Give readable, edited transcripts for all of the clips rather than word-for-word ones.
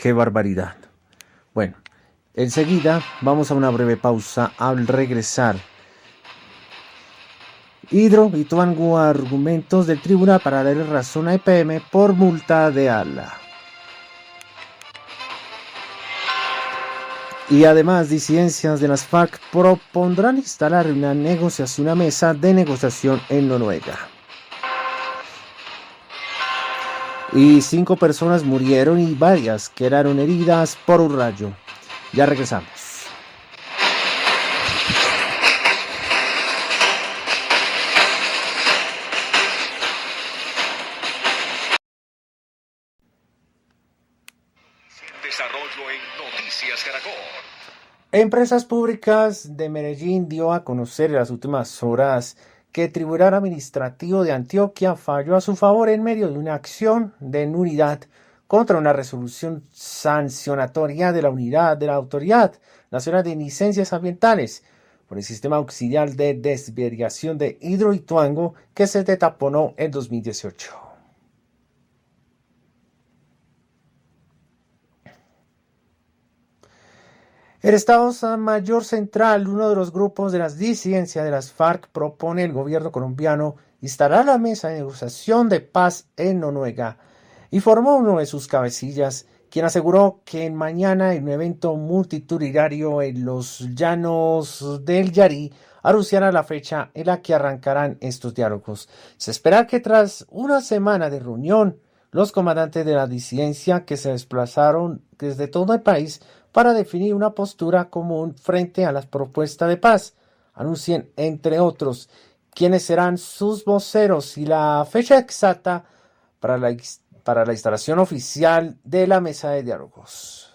¡Qué barbaridad! Bueno, enseguida vamos a una breve pausa. Al regresar, Hidroituango argumentos del tribunal para darle razón a EPM por multa de ALA. Y además, disidencias de las FARC propondrán instalar una mesa de negociación en Noruega. Y 5 personas murieron y varias quedaron heridas por un rayo. Ya regresamos. Desarrollo en Noticias Caracol. Empresas Públicas de Medellín dio a conocer en las últimas horas que el Tribunal Administrativo de Antioquia falló a su favor en medio de una acción de nulidad contra una resolución sancionatoria de la unidad de la Autoridad Nacional de Licencias Ambientales por el sistema auxiliar de desviación de Hidroituango que se detaponó en 2018. El Estado Mayor Central, uno de los grupos de las disidencias de las FARC, propone al gobierno colombiano instalar la mesa de negociación de paz en Noruega y formó uno de sus cabecillas, quien aseguró que mañana en un evento multitudinario en los llanos del Yarí anunciará la fecha en la que arrancarán estos diálogos. Se espera que tras una semana de reunión, los comandantes de la disidencia que se desplazaron desde todo el país para definir una postura común frente a las propuestas de paz, anuncien, entre otros, quiénes serán sus voceros y la fecha exacta para la instalación oficial de la mesa de diálogos.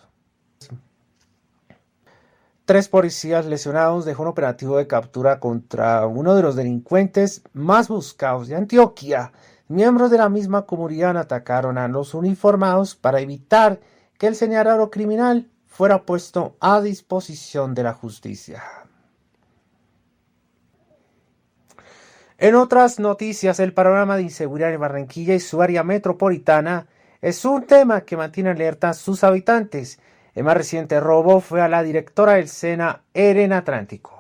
3 policías lesionados dejó un operativo de captura contra uno de los delincuentes más buscados de Antioquia. Miembros de la misma comunidad atacaron a los uniformados para evitar que el señalado criminal fuera puesto a disposición de la justicia. En otras noticias, el panorama de inseguridad en Barranquilla y su área metropolitana es un tema que mantiene alerta a sus habitantes. El más reciente robo fue a la directora del SENA, Eren Atlántico.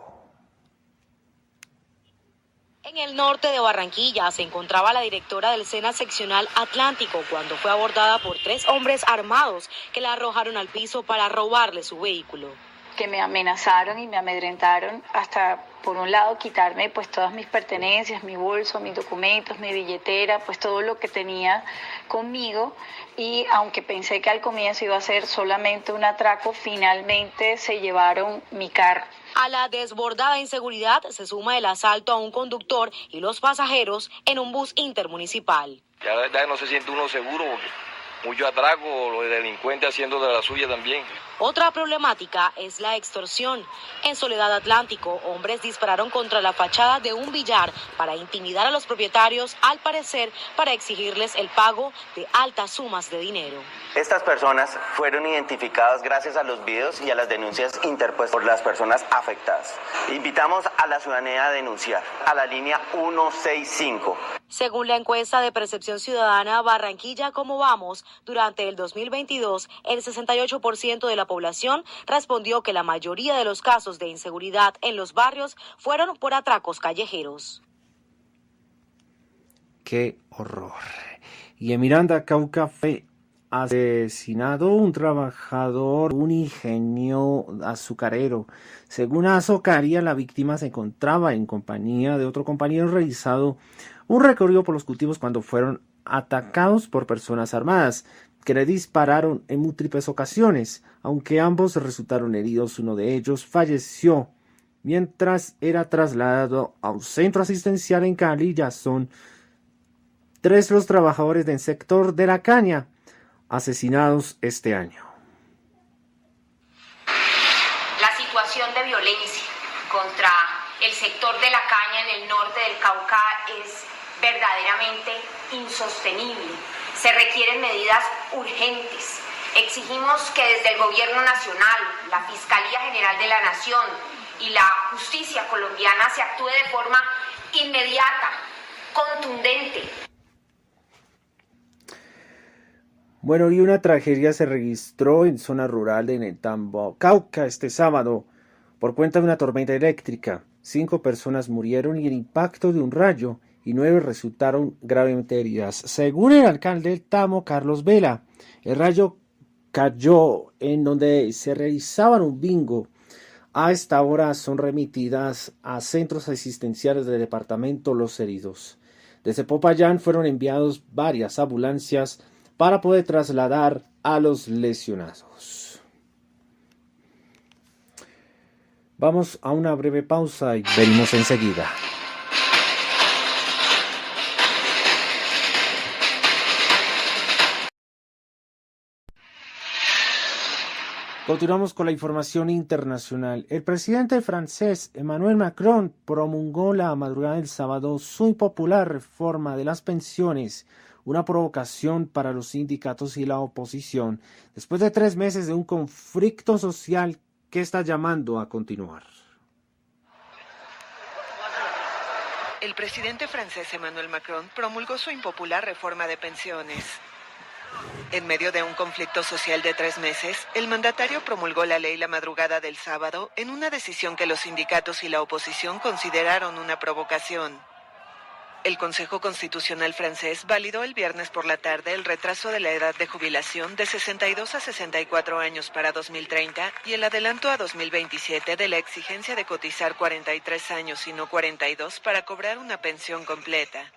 En el norte de Barranquilla se encontraba la directora del SENA seccional Atlántico cuando fue abordada por 3 hombres armados que la arrojaron al piso para robarle su vehículo. Que me amenazaron y me amedrentaron hasta, por un lado, quitarme pues todas mis pertenencias, mi bolso, mis documentos, mi billetera, pues todo lo que tenía conmigo. Y aunque pensé que al comienzo iba a ser solamente un atraco, finalmente se llevaron mi carro. A la desbordada inseguridad se suma el asalto a un conductor y los pasajeros en un bus intermunicipal. Ya la verdad no se siente uno seguro porque mucho atraco, los delincuentes haciendo de la suya también. Otra problemática es la extorsión. En Soledad Atlántico, hombres dispararon contra la fachada de un billar para intimidar a los propietarios, al parecer para exigirles el pago de altas sumas de dinero. Estas personas fueron identificadas gracias a los videos y a las denuncias interpuestas por las personas afectadas. Invitamos a la ciudadanía a denunciar a la línea 165. Según la encuesta de percepción ciudadana Barranquilla Cómo Vamos, durante el 2022, el 68% de la población respondió que la mayoría de los casos de inseguridad en los barrios fueron por atracos callejeros. ¡Qué horror! Y en Miranda, Cauca, fue asesinado un trabajador, un ingenio azucarero. Según Azocaria, la víctima se encontraba en compañía de otro compañero realizado un recorrido por los cultivos cuando fueron atacados por personas armadas que le dispararon en múltiples ocasiones. Aunque ambos resultaron heridos, uno de ellos falleció mientras era trasladado a un centro asistencial en Cali. Ya son 3 los trabajadores del sector de la caña asesinados este año. La situación de violencia contra el sector de la caña en el norte del Cauca es verdaderamente insostenible. Se requieren medidas urgentes. Exigimos que desde el Gobierno Nacional, la Fiscalía General de la Nación y la Justicia colombiana se actúe de forma inmediata, contundente. Bueno, y una tragedia se registró en zona rural de Netambo, Cauca, este sábado, por cuenta de una tormenta eléctrica. 5 personas murieron y el impacto de un rayo y 9 resultaron gravemente heridas. Según el alcalde del Tamo, Carlos Vela, el rayo cayó en donde se realizaban un bingo. A esta hora son remitidas a centros asistenciales del departamento los heridos. Desde Popayán fueron enviados varias ambulancias para poder trasladar a los lesionados. Vamos a una breve pausa y venimos enseguida. Continuamos con la información internacional. El presidente francés Emmanuel Macron promulgó la madrugada del sábado su impopular reforma de las pensiones, una provocación para los sindicatos y la oposición, después de 3 meses de un conflicto social que está llamando a continuar. El presidente francés Emmanuel Macron promulgó su impopular reforma de pensiones. En medio de un conflicto social de 3 meses, el mandatario promulgó la ley la madrugada del sábado en una decisión que los sindicatos y la oposición consideraron una provocación. El Consejo Constitucional francés validó el viernes por la tarde el retraso de la edad de jubilación de 62 a 64 años para 2030 y el adelanto a 2027 de la exigencia de cotizar 43 años y no 42 para cobrar una pensión completa.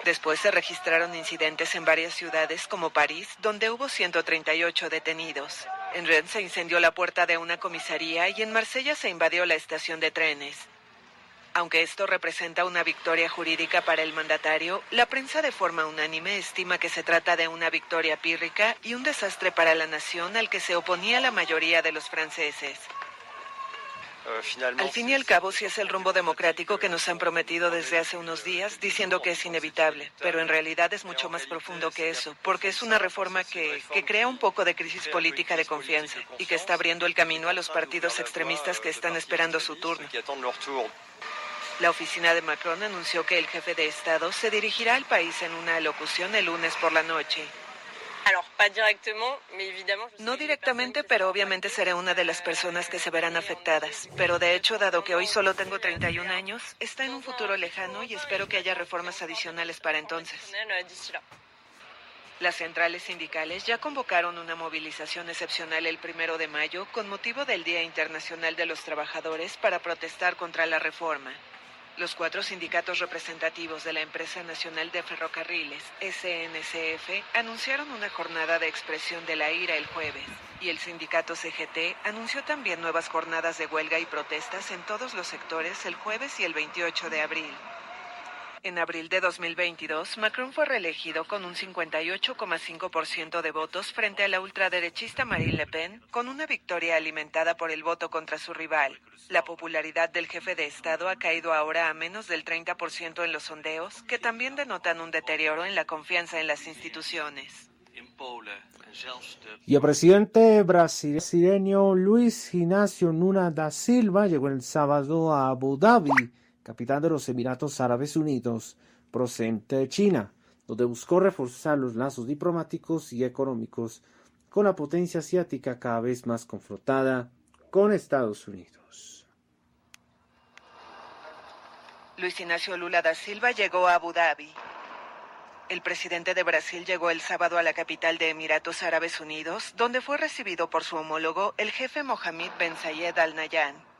Después se registraron incidentes en varias ciudades como París, donde hubo 138 detenidos. En Rennes se incendió la puerta de una comisaría y en Marsella se invadió la estación de trenes. Aunque esto representa una victoria jurídica para el mandatario, la prensa de forma unánime estima que se trata de una victoria pírrica y un desastre para la nación al que se oponía la mayoría de los franceses. Al fin y al cabo, sí es el rumbo democrático que nos han prometido desde hace unos días, diciendo que es inevitable, pero en realidad es mucho más profundo que eso, porque es una reforma que crea un poco de crisis política de confianza y que está abriendo el camino a los partidos extremistas que están esperando su turno. La oficina de Macron anunció que el jefe de Estado se dirigirá al país en una alocución el lunes por la noche. No directamente, pero obviamente seré una de las personas que se verán afectadas. Pero de hecho, dado que hoy solo tengo 31 años, está en un futuro lejano y espero que haya reformas adicionales para entonces. Las centrales sindicales ya convocaron una movilización excepcional el 1 de mayo con motivo del Día Internacional de los Trabajadores para protestar contra la reforma. Los 4 sindicatos representativos de la Empresa Nacional de Ferrocarriles, SNCF, anunciaron una jornada de expresión de la ira el jueves, y el sindicato CGT anunció también nuevas jornadas de huelga y protestas en todos los sectores el jueves y el 28 de abril. En abril de 2022, Macron fue reelegido con un 58,5% de votos frente a la ultraderechista Marine Le Pen, con una victoria alimentada por el voto contra su rival. La popularidad del jefe de Estado ha caído ahora a menos del 30% en los sondeos, que también denotan un deterioro en la confianza en las instituciones. Y el presidente brasileño Luis Inácio Lula da Silva llegó el sábado a Abu Dhabi, capital de los Emiratos Árabes Unidos, procedente de China, donde buscó reforzar los lazos diplomáticos y económicos con la potencia asiática cada vez más confrontada con Estados Unidos. Luis Inácio Lula da Silva llegó a Abu Dhabi. El presidente de Brasil llegó el sábado a la capital de Emiratos Árabes Unidos, donde fue recibido por su homólogo, el jefe Mohammed Ben Zayed Al Nahyan.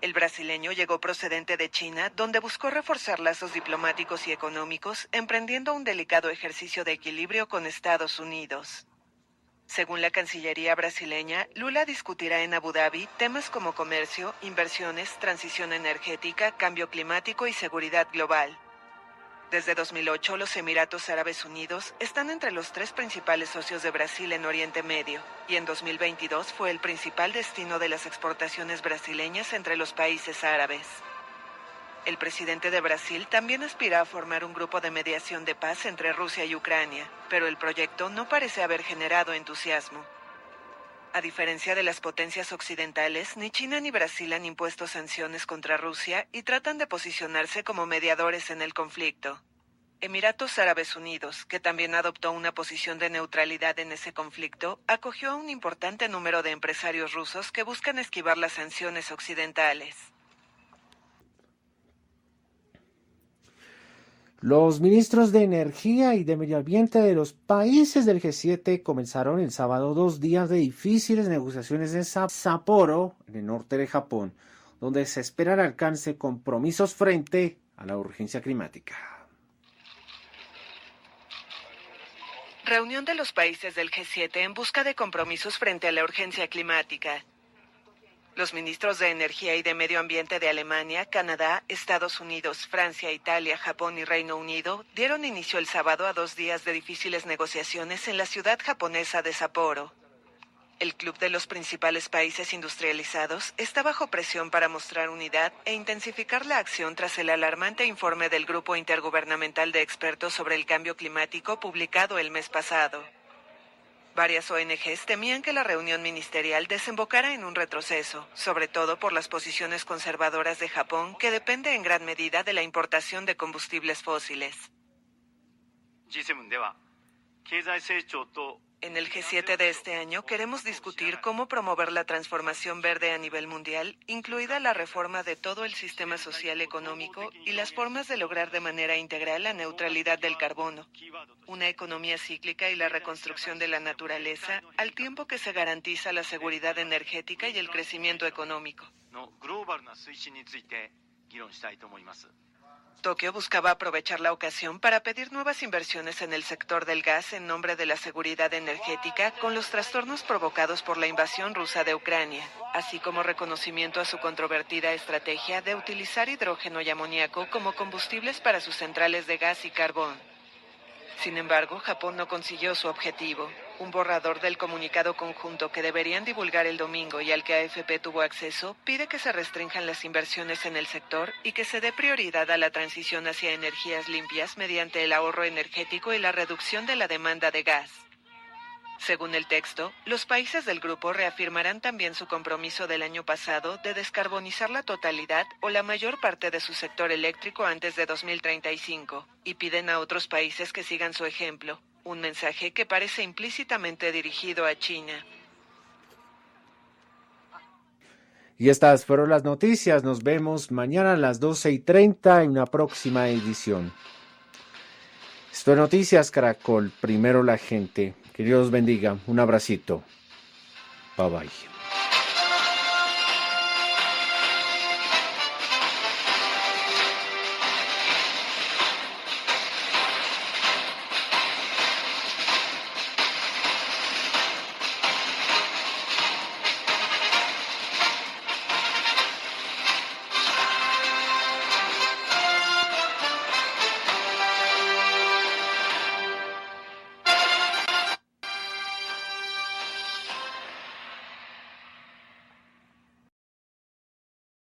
El brasileño llegó procedente de China, donde buscó reforzar lazos diplomáticos y económicos, emprendiendo un delicado ejercicio de equilibrio con Estados Unidos. Según la Cancillería brasileña, Lula discutirá en Abu Dhabi temas como comercio, inversiones, transición energética, cambio climático y seguridad global. Desde 2008, los Emiratos Árabes Unidos están entre los 3 principales socios de Brasil en Oriente Medio, y en 2022 fue el principal destino de las exportaciones brasileñas entre los países árabes. El presidente de Brasil también aspira a formar un grupo de mediación de paz entre Rusia y Ucrania, pero el proyecto no parece haber generado entusiasmo. A diferencia de las potencias occidentales, ni China ni Brasil han impuesto sanciones contra Rusia y tratan de posicionarse como mediadores en el conflicto. Emiratos Árabes Unidos, que también adoptó una posición de neutralidad en ese conflicto, acogió a un importante número de empresarios rusos que buscan esquivar las sanciones occidentales. Los ministros de Energía y de Medio Ambiente de los países del G7 comenzaron el sábado 2 días de difíciles negociaciones en Sapporo, en el norte de Japón, donde se espera el alcance de compromisos frente a la urgencia climática. Reunión de los países del G7 en busca de compromisos frente a la urgencia climática. Los ministros de Energía y de Medio Ambiente de Alemania, Canadá, Estados Unidos, Francia, Italia, Japón y Reino Unido dieron inicio el sábado a 2 días de difíciles negociaciones en la ciudad japonesa de Sapporo. El club de los principales países industrializados está bajo presión para mostrar unidad e intensificar la acción tras el alarmante informe del Grupo Intergubernamental de Expertos sobre el Cambio Climático publicado el mes pasado. Varias ONGs temían que la reunión ministerial desembocara en un retroceso, sobre todo por las posiciones conservadoras de Japón, que depende en gran medida de la importación de combustibles fósiles. En el G7 de este año queremos discutir cómo promover la transformación verde a nivel mundial, incluida la reforma de todo el sistema social económico y las formas de lograr de manera integral la neutralidad del carbono, una economía cíclica y la reconstrucción de la naturaleza, al tiempo que se garantiza la seguridad energética y el crecimiento económico. Tokio buscaba aprovechar la ocasión para pedir nuevas inversiones en el sector del gas en nombre de la seguridad energética con los trastornos provocados por la invasión rusa de Ucrania, así como reconocimiento a su controvertida estrategia de utilizar hidrógeno y amoníaco como combustibles para sus centrales de gas y carbón. Sin embargo, Japón no consiguió su objetivo. Un borrador del comunicado conjunto que deberían divulgar el domingo y al que AFP tuvo acceso pide que se restrinjan las inversiones en el sector y que se dé prioridad a la transición hacia energías limpias mediante el ahorro energético y la reducción de la demanda de gas. Según el texto, los países del grupo reafirmarán también su compromiso del año pasado de descarbonizar la totalidad o la mayor parte de su sector eléctrico antes de 2035 y piden a otros países que sigan su ejemplo, un mensaje que parece implícitamente dirigido a China. Y estas fueron las noticias. Nos vemos mañana a las 12:30 en una próxima edición. Esto es Noticias Caracol, primero la gente. Que Dios bendiga. Un abracito. Bye bye.